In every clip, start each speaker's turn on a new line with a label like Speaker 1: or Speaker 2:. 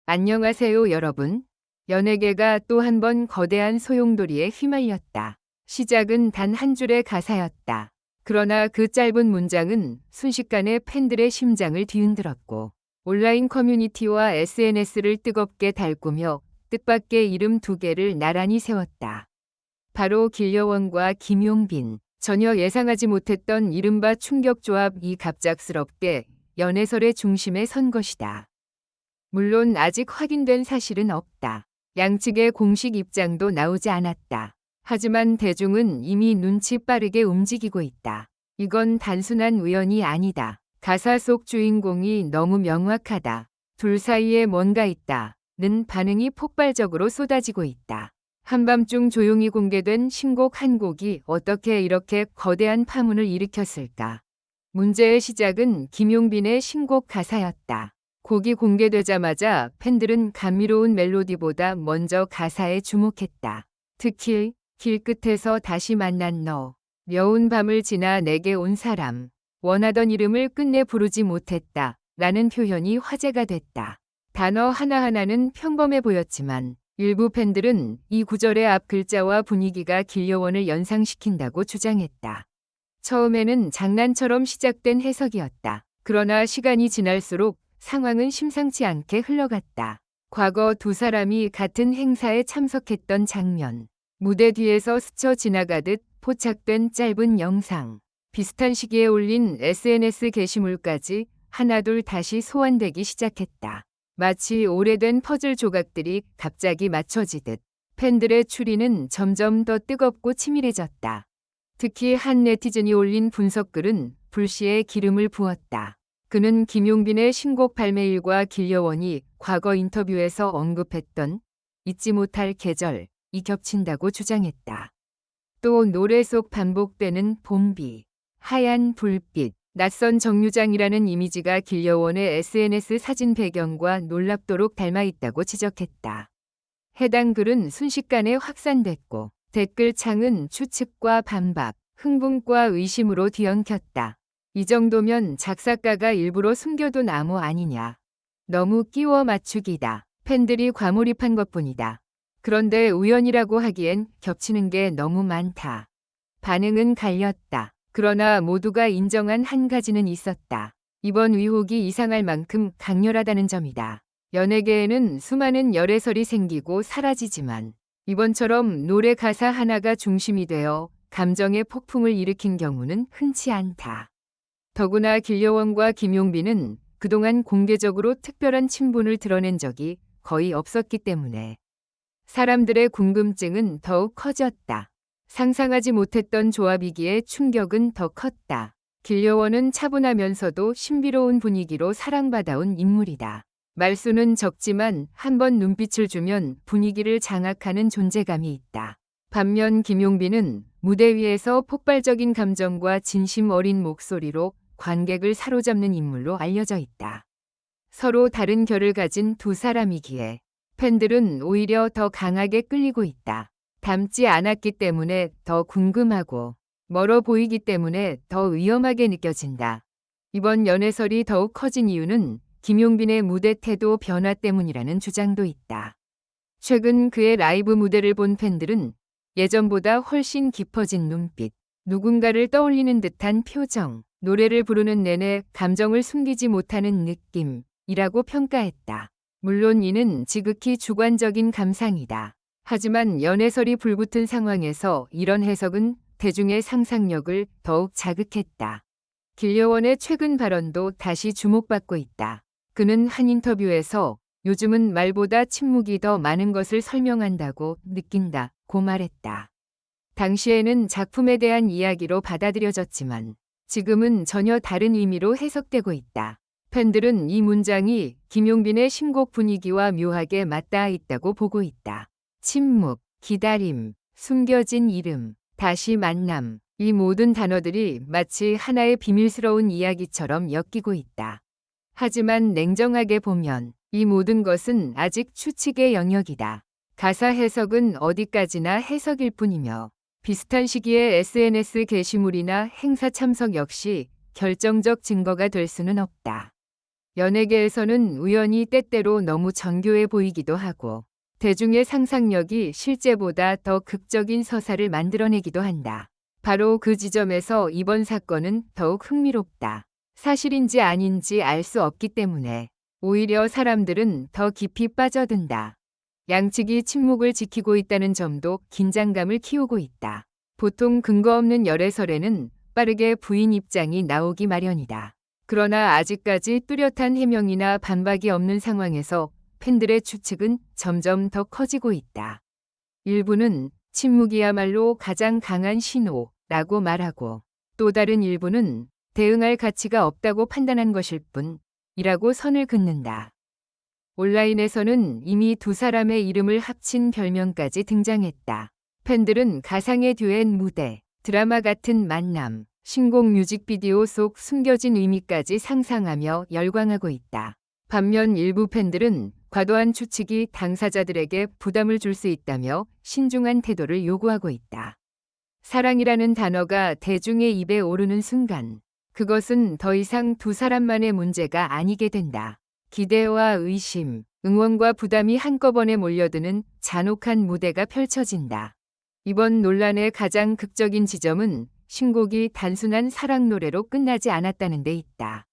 Speaker 1: 안녕하세요, 여러분. 연예계가 또 한 번 거대한 소용돌이에 휘말렸다. 시작은 단 한 줄의 가사였다. 그러나 그 짧은 문장은 순식간에 팬들의 심장을 뒤흔들었고 온라인 커뮤니티와 SNS를 뜨겁게 달구며 뜻밖의 이름 두 개를 나란히 세웠다. 바로 길려원과 김용빈. 전혀 예상하지 못했던 이른바 충격조합이 갑작스럽게 연애설의 중심에 선 것이다. 물론 아직 확인된 사실은 없다. 양측의 공식 입장도 나오지 않았다. 하지만 대중은 이미 눈치 빠르게 움직이고 있다. 이건 단순한 우연이 아니다. 가사 속 주인공이 너무 명확하다. 둘 사이에 뭔가 있다는 반응이 폭발적으로 쏟아지고 있다. 한밤중 조용히 공개된 신곡 한 곡이 어떻게 이렇게 거대한 파문을 일으켰을까? 문제의 시작은 김용빈의 신곡 가사였다. 곡이 공개되자마자 팬들은 감미로운 멜로디보다 먼저 가사에 주목했다. 특히 길끝에서 다시 만난 너, 여운 밤을 지나 내게 온 사람, 원하던 이름을 끝내 부르지 못했다 라는 표현이 화제가 됐다. 단어 하나하나는 평범해 보였지만 일부 팬들은 이 구절의 앞 글자와 분위기가 길려원을 연상시킨다고 주장했다. 처음에는 장난처럼 시작된 해석이었다. 그러나 시간이 지날수록 상황은 심상치 않게 흘러갔다. 과거 두 사람이 같은 행사에 참석했던 장면, 무대 뒤에서 스쳐 지나가듯 포착된 짧은 영상, 비슷한 시기에 올린 SNS 게시물까지 하나둘 다시 소환되기 시작했다. 마치 오래된 퍼즐 조각들이 갑자기 맞춰지듯 팬들의 추리는 점점 더 뜨겁고 치밀해졌다. 특히 한 네티즌이 올린 분석글은 불씨에 기름을 부었다. 그는 김용빈의 신곡 발매일과 길려원이 과거 인터뷰에서 언급했던 잊지 못할 계절이 겹친다고 주장했다. 또 노래 속 반복되는 봄비, 하얀 불빛, 낯선 정류장이라는 이미지가 길려원의 SNS 사진 배경과 놀랍도록 닮아 있다고 지적했다. 해당 글은 순식간에 확산됐고 댓글창은 추측과 반박, 흥분과 의심으로 뒤엉켰다. 이 정도면 작사가가 일부러 숨겨둔 암호 아니냐. 너무 끼워 맞추기다. 팬들이 과몰입한 것뿐이다. 그런데 우연이라고 하기엔 겹치는 게 너무 많다. 반응은 갈렸다. 그러나 모두가 인정한 한 가지는 있었다. 이번 의혹이 이상할 만큼 강렬하다는 점이다. 연예계에는 수많은 열애설이 생기고 사라지지만 이번처럼 노래 가사 하나가 중심이 되어 감정의 폭풍을 일으킨 경우는 흔치 않다. 더구나 길려원과 김용빈은 그동안 공개적으로 특별한 친분을 드러낸 적이 거의 없었기 때문에 사람들의 궁금증은 더욱 커졌다. 상상하지 못했던 조합이기에 충격은 더 컸다. 길려원은 차분하면서도 신비로운 분위기로 사랑받아온 인물이다. 말수는 적지만 한번 눈빛을 주면 분위기를 장악하는 존재감이 있다. 반면 김용빈은 무대 위에서 폭발적인 감정과 진심 어린 목소리로 관객을 사로잡는 인물로 알려져 있다. 서로 다른 결을 가진 두 사람이기에 팬들은 오히려 더 강하게 끌리고 있다. 닮지 않았기 때문에 더 궁금하고 멀어 보이기 때문에 더 위험하게 느껴진다. 이번 연애설이 더욱 커진 이유는 김용빈의 무대 태도 변화 때문이라는 주장도 있다. 최근 그의 라이브 무대를 본 팬들은 예전보다 훨씬 깊어진 눈빛, 누군가를 떠올리는 듯한 표정, 노래를 부르는 내내 감정을 숨기지 못하는 느낌이라고 평가했다. 물론 이는 지극히 주관적인 감상이다. 하지만 연애설이 불붙은 상황에서 이런 해석은 대중의 상상력을 더욱 자극했다. 길려원의 최근 발언도 다시 주목받고 있다. 그는 한 인터뷰에서 요즘은 말보다 침묵이 더 많은 것을 설명한다고 느낀다고 말했다. 당시에는 작품에 대한 이야기로 받아들여졌지만 지금은 전혀 다른 의미로 해석되고 있다. 팬들은 이 문장이 김용빈의 신곡 분위기와 묘하게 맞닿아 있다고 보고 있다. 침묵, 기다림, 숨겨진 이름, 다시 만남. 이 모든 단어들이 마치 하나의 비밀스러운 이야기처럼 엮이고 있다. 하지만 냉정하게 보면 이 모든 것은 아직 추측의 영역이다. 가사 해석은 어디까지나 해석일 뿐이며 비슷한 시기에 SNS 게시물이나 행사 참석 역시 결정적 증거가 될 수는 없다. 연예계에서는 우연히 때때로 너무 정교해 보이기도 하고 대중의 상상력이 실제보다 더 극적인 서사를 만들어내기도 한다. 바로 그 지점에서 이번 사건은 더욱 흥미롭다. 사실인지 아닌지 알 수 없기 때문에 오히려 사람들은 더 깊이 빠져든다. 양측이 침묵을 지키고 있다는 점도 긴장감을 키우고 있다. 보통 근거 없는 열애설에는 빠르게 부인 입장이 나오기 마련이다. 그러나 아직까지 뚜렷한 해명이나 반박이 없는 상황에서 팬들의 추측은 점점 더 커지고 있다. 일부는 침묵이야말로 가장 강한 신호라고 말하고 또 다른 일부는 대응할 가치가 없다고 판단한 것일 뿐이라고 선을 긋는다. 온라인에서는 이미 두 사람의 이름을 합친 별명까지 등장했다. 팬들은 가상의 듀엣 무대, 드라마 같은 만남, 신곡 뮤직비디오 속 숨겨진 의미까지 상상하며 열광하고 있다. 반면 일부 팬들은 과도한 추측이 당사자들에게 부담을 줄 수 있다며 신중한 태도를 요구하고 있다. 사랑이라는 단어가 대중의 입에 오르는 순간, 그것은 더 이상 두 사람만의 문제가 아니게 된다. 기대와 의심, 응원과 부담이 한꺼번에 몰려드는 잔혹한 무대가 펼쳐진다. 이번 논란의 가장 극적인 지점은 신곡이 단순한 사랑 노래로 끝나지 않았다는 데 있다.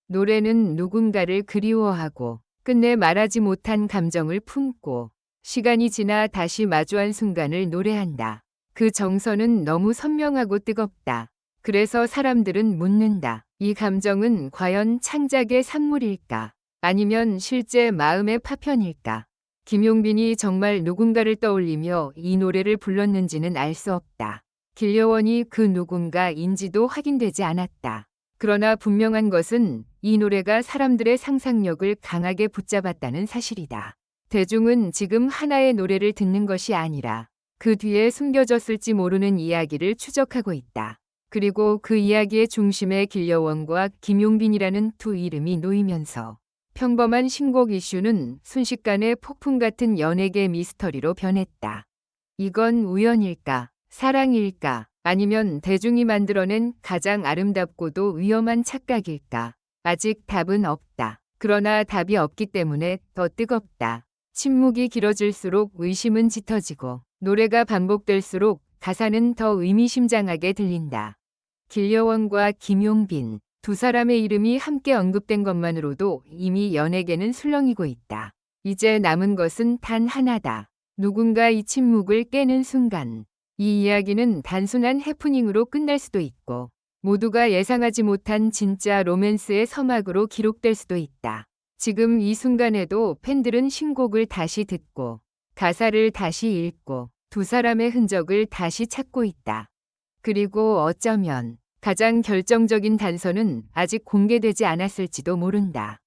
Speaker 1: 노래는 누군가를 그리워하고 끝내 말하지 못한 감정을 품고 시간이 지나 다시 마주한 순간을 노래한다. 그 정서는 너무 선명하고 뜨겁다. 그래서 사람들은 묻는다. 이 감정은 과연 창작의 산물일까? 아니면 실제 마음의 파편일까? 김용빈이 정말 누군가를 떠올리며 이 노래를 불렀는지는 알 수 없다. 길려원이 그 누군가인지도 확인되지 않았다. 그러나 분명한 것은 이 노래가 사람들의 상상력을 강하게 붙잡았다는 사실이다. 대중은 지금 하나의 노래를 듣는 것이 아니라 그 뒤에 숨겨졌을지 모르는 이야기를 추적하고 있다. 그리고 그 이야기의 중심에 길려원과 김용빈이라는 두 이름이 놓이면서 평범한 신곡 이슈는 순식간에 폭풍 같은 연예계 미스터리로 변했다. 이건 우연일까? 사랑일까? 아니면 대중이 만들어낸 가장 아름답고도 위험한 착각일까? 아직 답은 없다. 그러나 답이 없기 때문에 더 뜨겁다. 침묵이 길어질수록 의심은 짙어지고 노래가 반복될수록 가사는 더 의미심장하게 들린다. 길려원과 김용빈, 두 사람의 이름이 함께 언급된 것만으로도 이미 연예계는 술렁이고 있다. 이제 남은 것은 단 하나다. 누군가 이 침묵을 깨는 순간 이 이야기는 단순한 해프닝으로 끝날 수도 있고 모두가 예상하지 못한 진짜 로맨스의 서막으로 기록될 수도 있다. 지금 이 순간에도 팬들은 신곡을 다시 듣고 가사를 다시 읽고 두 사람의 흔적을 다시 찾고 있다. 그리고 어쩌면 가장 결정적인 단서는 아직 공개되지 않았을지도 모른다.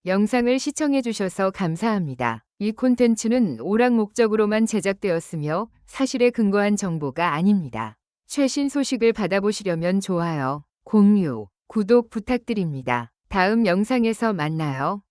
Speaker 1: 영상을 시청해주셔서 감사합니다. 이 콘텐츠는 오락 목적으로만 제작되었으며 사실에 근거한 정보가 아닙니다. 최신 소식을 받아보시려면 좋아요, 공유, 구독 부탁드립니다. 다음 영상에서 만나요.